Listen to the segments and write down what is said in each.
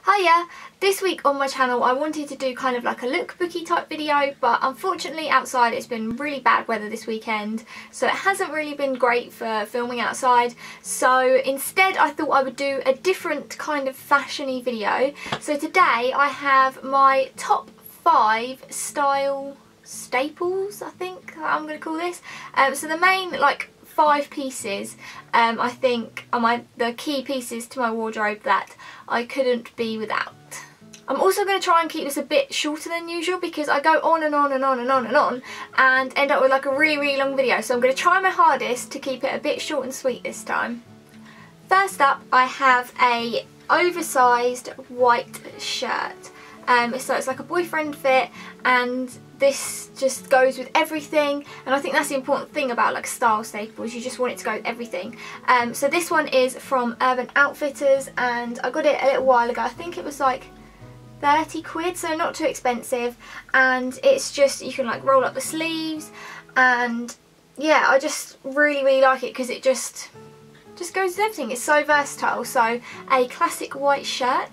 Hiya! This week on my channel I wanted to do kind of like a lookbooky type video, but unfortunately outside it's been really bad weather this weekend, so it hasn't really been great for filming outside. So instead I thought I would do a different kind of fashion-y video. So today I have my top 5 style staples, I think I'm going to call this. So the main like 5 pieces I think are the key pieces to my wardrobe that I couldn't be without. I'm also going to try and keep this a bit shorter than usual because I go on and on and on and on and on and end up with like a really long video, so I'm going to try my hardest to keep it a bit short and sweet this time. First up I have a oversized white shirt. So it's like a boyfriend fit, and this just goes with everything, and I think that's the important thing about like style staples, you just want it to go with everything. So this one is from Urban Outfitters and I got it a little while ago. I think it was like 30 quid, so not too expensive, and it's just, you can like roll up the sleeves, and yeah, I just really like it because it just goes with everything. It's so versatile. So a classic white shirt,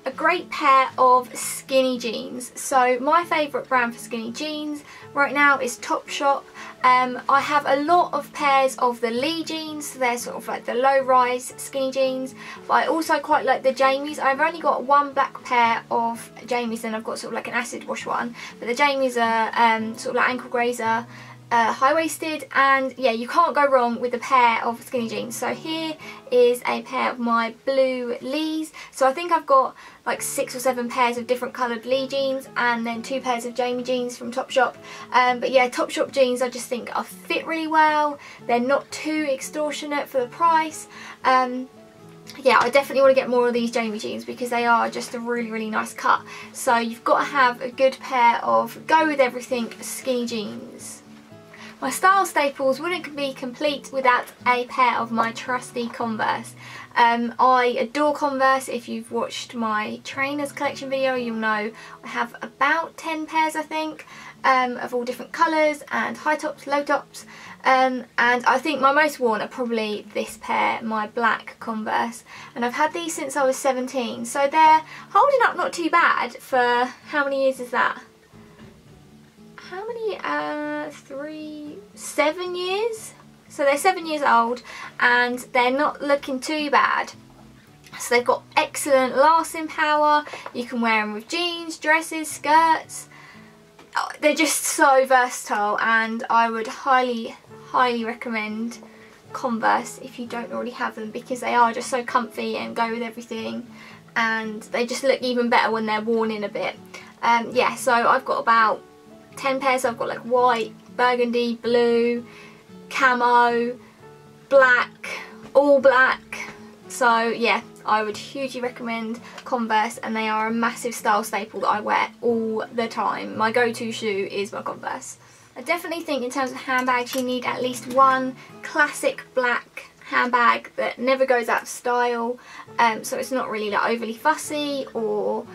a great pair of skinny jeans. So my favourite brand for skinny jeans right now is Topshop. I have a lot of pairs of the Lee jeans, so they're sort of like the low rise skinny jeans, but I also quite like the Jamies. I've only got one black pair of Jamies and I've got sort of like an acid wash one, but the Jamies are sort of like ankle grazer, high-waisted, and yeah, you can't go wrong with a pair of skinny jeans. So here is a pair of my blue Lees. So I think I've got like 6 or 7 pairs of different coloured Lee jeans and then 2 pairs of Jamie jeans from Topshop. But yeah, Topshop jeans I just think fit really well. They're not too extortionate for the price. Yeah, I definitely want to get more of these Jamie jeans because they are just a really nice cut. So you've got to have a good pair of go with everything skinny jeans. My style staples wouldn't be complete without a pair of my trusty Converse. I adore Converse. If you've watched my trainers collection video, you'll know I have about 10 pairs I think, of all different colours and high tops, low tops, and I think my most worn are probably this pair, my black Converse, and I've had these since I was 17, so they're holding up not too bad for, how many years is that? How many? 7 years? So they're 7 years old and they're not looking too bad. So they've got excellent lasting power. You can wear them with jeans, dresses, skirts. Oh, they're just so versatile, and I would highly recommend Converse if you don't already have them, because they are just so comfy and go with everything, and they just look even better when they're worn in a bit. Yeah, so I've got about 10 pairs. So I've got like white, burgundy, blue, camo, black, all black. So yeah, I would hugely recommend Converse, and they are a massive style staple that I wear all the time. My go-to shoe is my Converse. I definitely think in terms of handbags you need at least one classic black handbag that never goes out of style, so it's not really like overly fussy or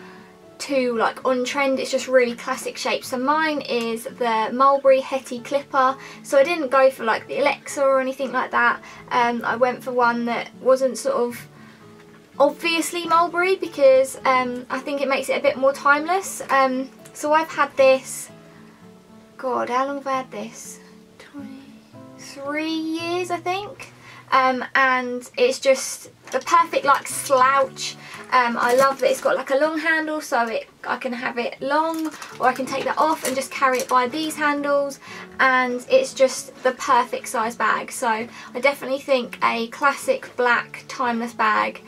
too like on trend, it's just really classic shape. So mine is the Mulberry Hetty Clipper. So I didn't go for like the Alexa or anything like that. I went for one that wasn't sort of obviously Mulberry, because I think it makes it a bit more timeless. So I've had this, God, how long have I had this? 23 years I think. And it's just the perfect like slouch. I love that it's got like a long handle, so I can have it long, or I can take that off and just carry it by these handles, and it's just the perfect size bag. So I definitely think a classic black timeless bag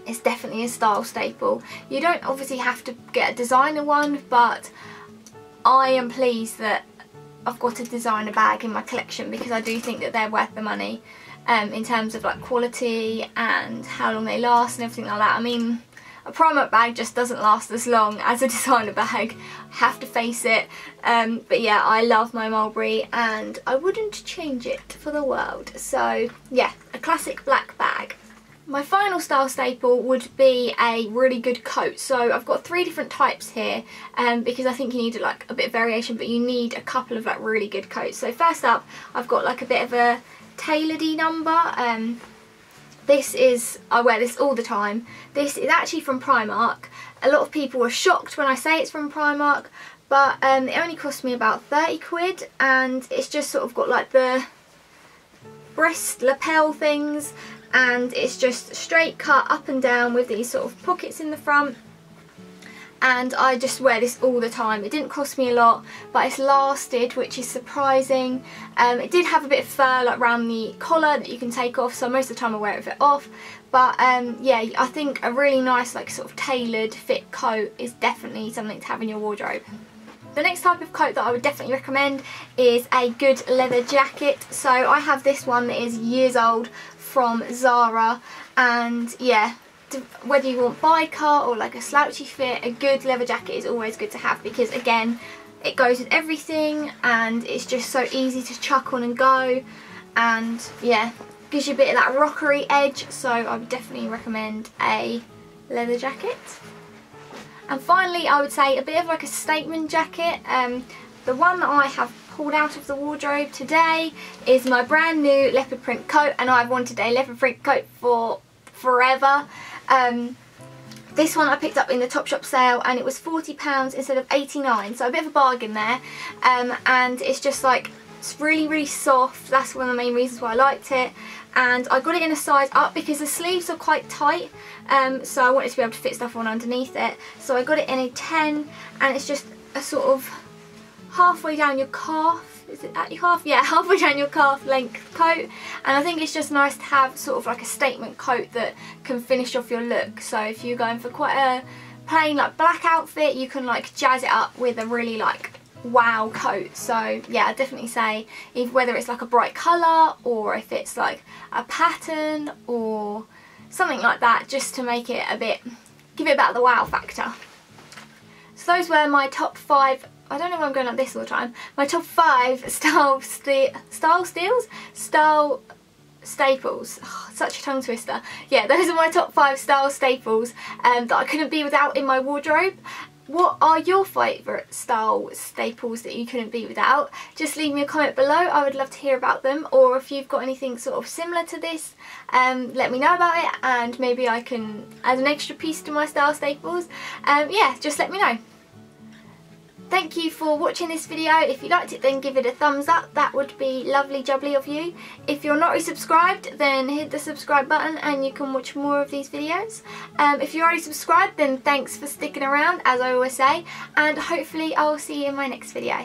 is definitely a style staple. You don't obviously have to get a designer one, but I am pleased that I've got a designer bag in my collection because I do think that they're worth the money, in terms of like quality and how long they last and everything like that. I mean, a Primark bag just doesn't last as long as a designer bag, I have to face it. But yeah, I love my Mulberry and I wouldn't change it for the world. So yeah, a classic black bag. My final style staple would be a really good coat. So I've got 3 different types here, because I think you need like a bit of variation, but you need a couple of like really good coats. So first up, I've got like a bit of a tailored-y number. I wear this all the time. This is actually from Primark. A lot of people are shocked when I say it's from Primark, but it only cost me about 30 quid, and it's just sort of got like the breast lapel things, and it's just straight cut up and down with these sort of pockets in the front. And I just wear this all the time. It didn't cost me a lot, but it's lasted, which is surprising. It did have a bit of fur like around the collar that you can take off, so most of the time I wear it with it off. But yeah, I think a really nice like sort of tailored fit coat is definitely something to have in your wardrobe. The next type of coat that I would definitely recommend is a good leather jacket. So I have this one that is years old from Zara, and yeah, whether you want biker or like a slouchy fit, a good leather jacket is always good to have, because again, it goes with everything and it's just so easy to chuck on and go, and yeah, gives you a bit of that rockery edge, so I would definitely recommend a leather jacket. And finally, I would say a bit of like a statement jacket. The one that I have pulled out of the wardrobe today is my brand new leopard print coat, and I've wanted a leopard print coat for forever. This one I picked up in the Topshop sale, and it was £40 instead of 89, so a bit of a bargain there. And it's just like, it's really soft. That's one of the main reasons why I liked it. And I got it in a size up because the sleeves are quite tight, so I wanted to be able to fit stuff on underneath it. So I got it in a 10, and it's just a sort of halfway down your calf. Is it at your calf? Yeah, halfway down your calf length coat, and I think it's just nice to have sort of like a statement coat that can finish off your look. So if you're going for quite a plain like black outfit, you can like jazz it up with a really like wow coat. So yeah, I definitely say whether it's like a bright colour or if it's like a pattern or something like that, just to make it a bit, give it about the wow factor. So those were my top 5, I don't know why I'm going like this all the time, my top 5 style staples. Oh, such a tongue twister. Yeah, those are my top 5 style staples that I couldn't be without in my wardrobe. What are your favourite style staples that you couldn't be without? Just leave me a comment below, I would love to hear about them. Or if you've got anything sort of similar to this, let me know about it, and maybe I can add an extra piece to my style staples. Yeah, just let me know. Thank you for watching this video. If you liked it, then give it a thumbs up. That would be lovely jubbly of you. If you're not already subscribed, then hit the subscribe button and you can watch more of these videos. If you're already subscribed, then thanks for sticking around, as I always say, and hopefully I'll see you in my next video.